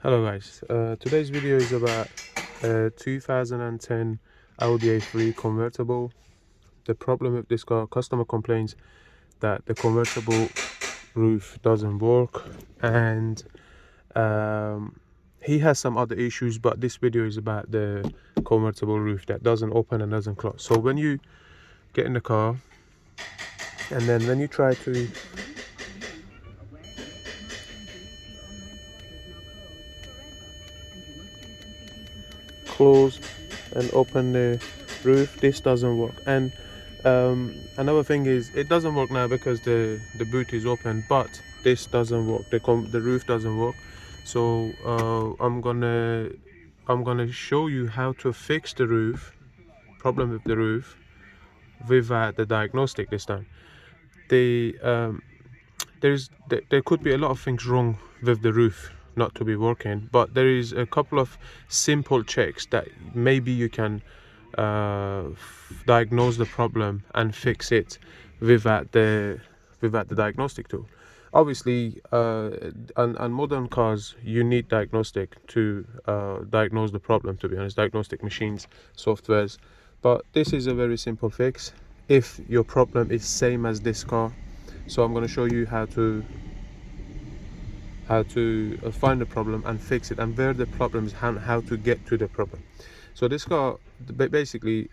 Hello guys, today's video is about 2010 Audi A3 convertible. The problem with this car, customer complains that the convertible roof doesn't work, and he has some other issues, but this video is about the convertible roof that doesn't open and doesn't close. So when you get in the car and then when you try to close and open the roof, this doesn't work. And another thing is, it doesn't work now because the boot is open, but this doesn't work, the roof doesn't work. So I'm gonna show you how to fix the problem with the roof without the diagnostic this time. There could be a lot of things wrong with the roof not to be working, but there is a couple of simple checks that maybe you can diagnose the problem and fix it without the diagnostic tool. Obviously, on modern cars you need diagnostic to diagnose the problem, to be honest, diagnostic machines, softwares, but this is a very simple fix if your problem is same as this car. So I'm going to show you how to find the problem and fix it, and where the problem is and how to get to the problem. So this car, basically,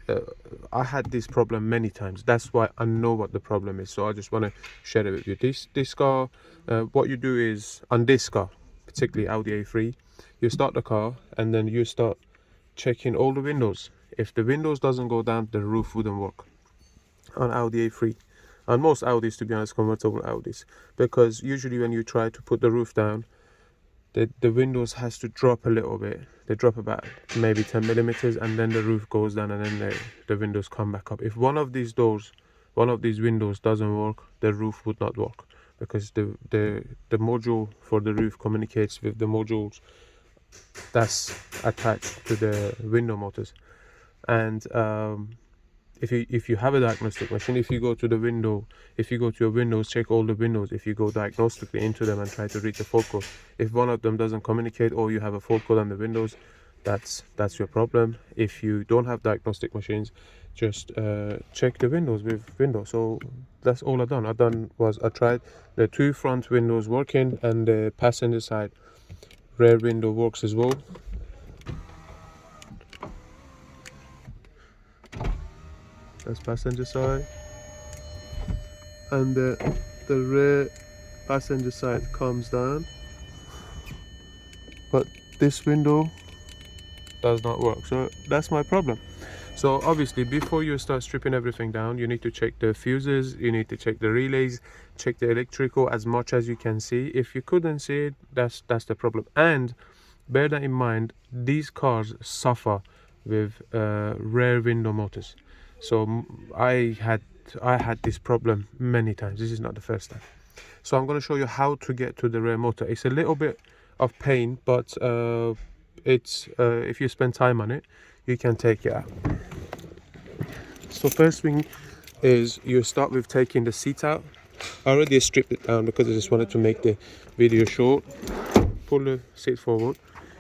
I had this problem many times. That's why I know what the problem is. So I just want to share it with you. This car, what you do is, on this car, particularly Audi A3, you start the car and then you start checking all the windows. If the windows doesn't go down, the roof wouldn't work on Audi A3. And most Audis, to be honest, convertible Audis, because usually when you try to put the roof down, the windows has to drop a little bit. They drop about maybe 10 millimeters, and then the roof goes down, and then the windows come back up. If one of these windows doesn't work, the roof would not work, because the module for the roof communicates with the modules that's attached to the window motors. And if you have a diagnostic machine, if you go to your windows, check all the windows. If you go diagnostically into them and try to reach a fault code, if one of them doesn't communicate, or you have a fault code on the windows, that's your problem. If you don't have diagnostic machines, just check the windows with windows. So that's all I tried the two front windows working, and the passenger side rear window works as well. That's passenger side, and the rear passenger side comes down, but this window does not work. So that's my problem. So obviously, before you start stripping everything down, you need to check the fuses, you need to check the relays, check the electrical as much as you can see. If you couldn't see it, that's the problem. And bear that in mind, these cars suffer with rear window motors. So I had this problem many times. This is not the first time. So I'm going to show you how to get to the rear motor. It's a little bit of pain, but it's if you spend time on it, you can take it out. So first thing is, you start with taking the seat out. I already stripped it down because I just wanted to make the video short. Pull the seat forward.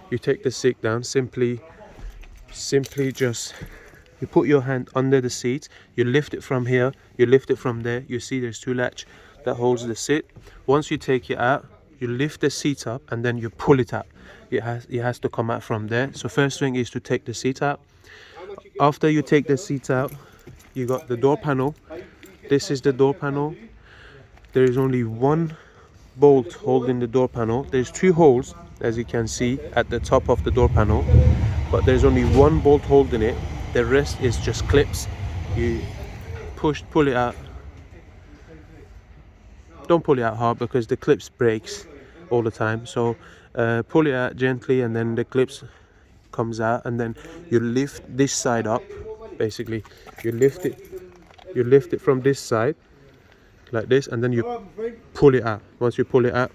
You take the seat down. Simply just, you put your hand under the seat, you lift it from here, you lift it from there. You see there's two latch that holds the seat. Once you take it out, you lift the seat up and then you pull it out. It has to come out from there. So first thing is to take the seat out. After you take the seat out, you got the door panel. This is the door panel. There is only one bolt holding the door panel. There's two holes, as you can see, at the top of the door panel, but there's only one bolt holding it. The rest is just clips. You pull it out. Don't pull it out hard because the clips breaks all the time. So pull it out gently, and then the clips comes out, and then you lift this side up. Basically, you lift it from this side like this, and then you pull it out. Once you pull it out,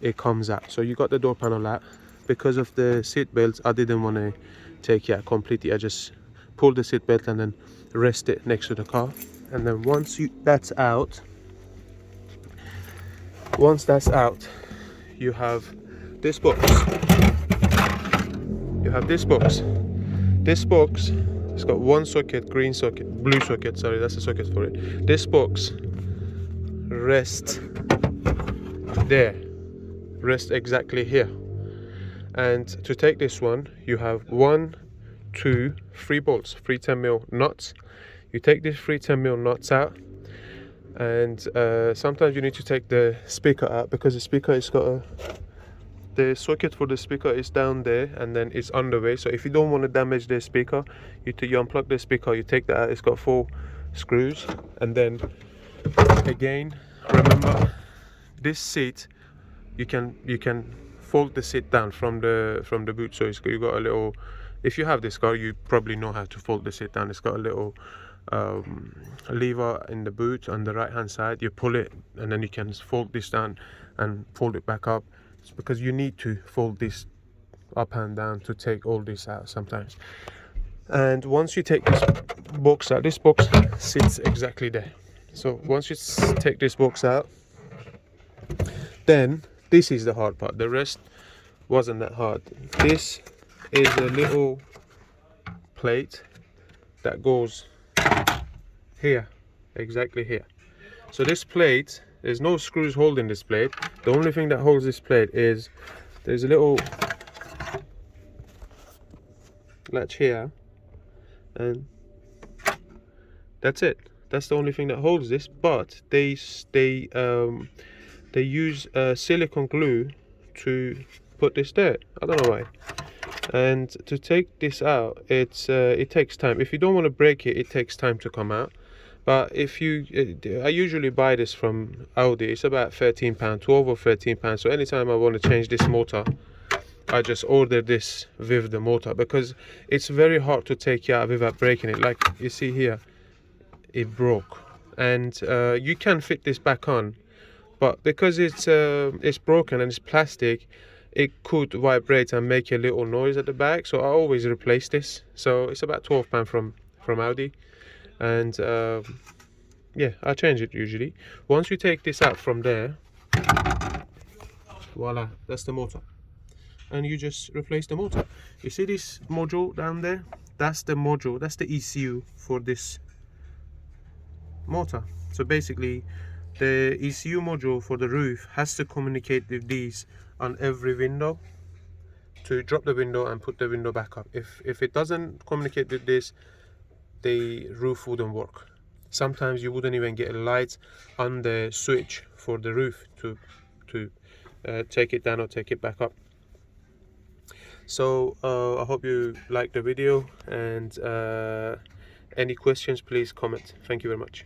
it comes out. So you got the door panel out. Because of the seat belts, I didn't want to take it out completely. I just pull the seat belt and then rest it next to the car. And then once that's out, you have this box. you have this box. This box, it's got one socket, green socket, blue socket, sorry, that's the socket for it. This box rests there, rests exactly here. And to take this one, you have 1, 2, 3 bolts, 3 10mm nuts. You take these 3 10mm nuts out, and sometimes you need to take the speaker out, because the speaker is got the socket for the speaker is down there, and then it's on the way. So if you don't want to damage the speaker, you unplug the speaker, you take that out. It's got 4 screws, and then again, remember this seat, you can fold the seat down from the boot. So you got a little, if you have this car, you probably know how to fold the seat down. It's got a little lever in the boot on the right hand side. You pull it, and then you can fold this down and fold it back up. It's because you need to fold this up and down to take all this out sometimes. And once you take this box out, this box sits exactly there. So once you take this box out, then this is the hard part. The rest wasn't that hard. This is a little plate that goes here, exactly here. So this plate, there's no screws holding this plate. The only thing that holds this plate is there's a little latch here, and that's it. That's the only thing that holds this. But they use silicone glue to put this there. I don't know why. And to take this out, it takes time. If you don't want to break it, it takes time to come out. But if you, I usually buy this from Audi. It's about £13, 12 or £13. So anytime I want to change this motor, I just order this with the motor, because it's very hard to take it out without breaking it. Like you see here, it broke, and you can fit this back on, but because it's broken and it's plastic, it could vibrate and make a little noise at the back. So I always replace this. So it's about £12 from Audi. And yeah, I change it usually. Once you take this out from there, voila, that's the motor, and you just replace the motor. You see this module down there? That's the module, that's the ECU for this motor. So basically the ECU module for the roof has to communicate with these on every window to drop the window and put the window back up. If it doesn't communicate with this, the roof wouldn't work. Sometimes you wouldn't even get a light on the switch for the roof to take it down or take it back up. So I hope you liked the video, and any questions, please comment. Thank you very much.